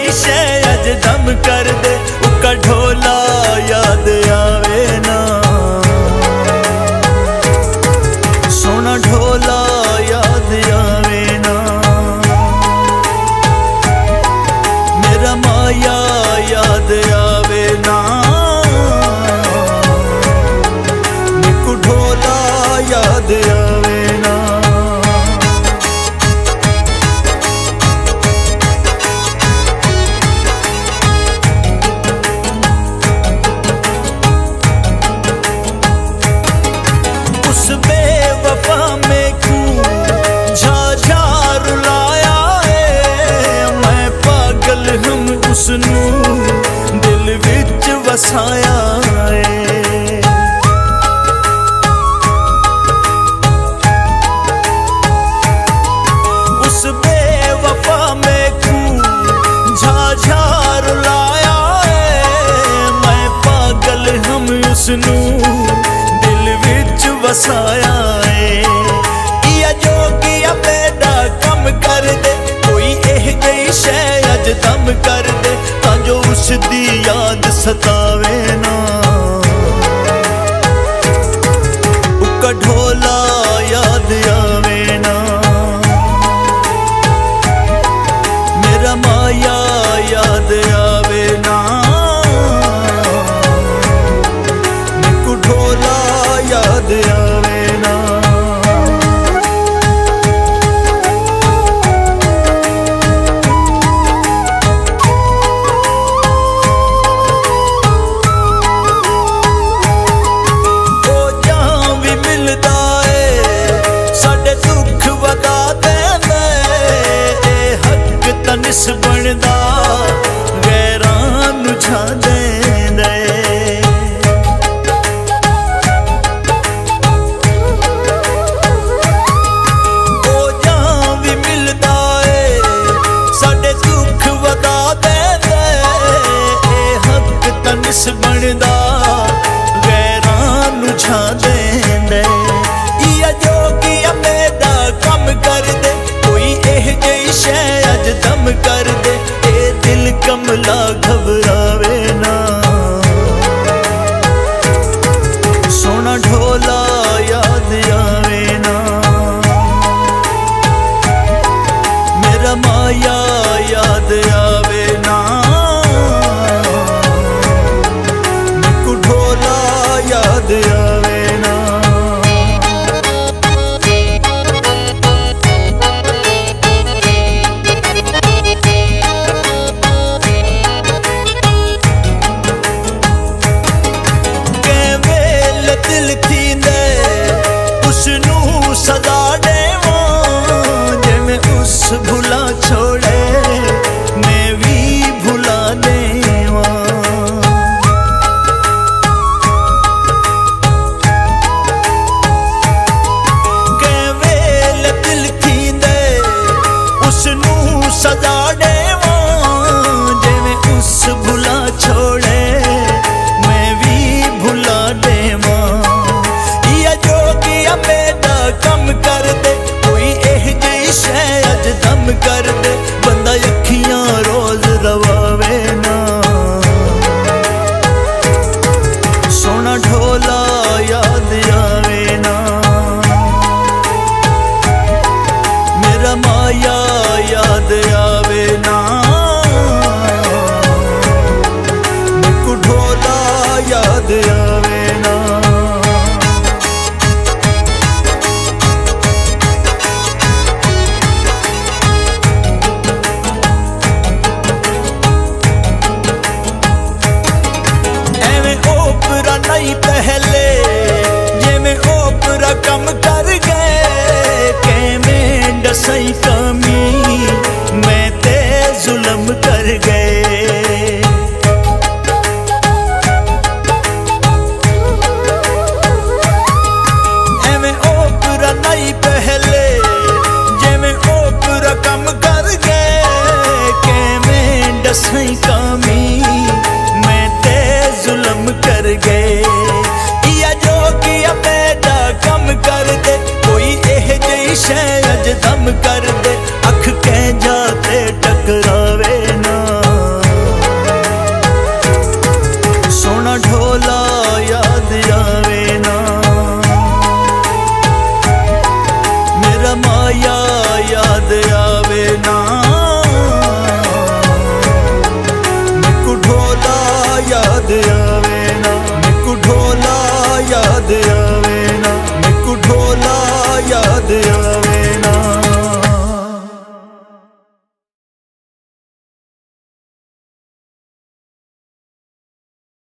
गई शै अज दम कर दे, उका ढोला याद आवे ना, सोना ढोला याद आवे ना, मेरा माया याद आवे ना, निकू ढोला याद आवे ना। उस बेवफा में क्यों झा रुलाया है, मैं पागल हम उसनू दिल विच वसाया है। उस बेवफा में क्यों झा रुलाया है, मैं पागल हम उसनू दिल विच वसाया है। या जोगिया बेड़ा कम कर दे, कोई एह गई शै अज दम कर दे, तां जो उसदी याद सतावे ना, उका ढोला याद आवे ना, मेरा माया याद आवे ना, निकू ढोला याद आवे ना। ओ जहां भी मिलदा है साडे दुख वगा देंदा है, हक तनिस बनदा गैरां नू छा देंदा है। ओ जहां भी मिलदा है साडे दुख वगा देंदा है, हक तनिस बनदा गैरां नू छा देंदा है। या जोगिया बेड़ा कम कर दे, कोई एह गई शै अज दम कर दे, ए दिल कमला घबरावे ना, सोना ढोला याद आवे ना, मेरा माया याद आवे ना, निकू ढोला याद आवे ना। दिल थी दे उसनू सदा देवां, जे मैं उस भुला छोड़े मैं भी भुला देवां। के वेल दिल थी दे उसनू सदा देवां, जे मैं उस भुला छोड़े मैं भी भुला देवां। जोगिया बेड़ा कम कर दे, कोई एह जई शै अज दम कर दे, बंदा अखियां रोज रवावे ना, सोना ढोला याद आवे ना, मेरा माया याद आवे ना, निकू ढोला याद आवे ना। नहीं पहले जे मैं ओपरा कम कर गए, के में डसई कमी मैं ते जुल्म कर गए। एवें ओपरा नहीं पहले जे मैं ओपरा कम कर गए, के में डसई कमी मैं ते जुल्म कर गए। या जोगिया बेड़ा कम कर दे, कोई एह जई शै अज दम कर दे,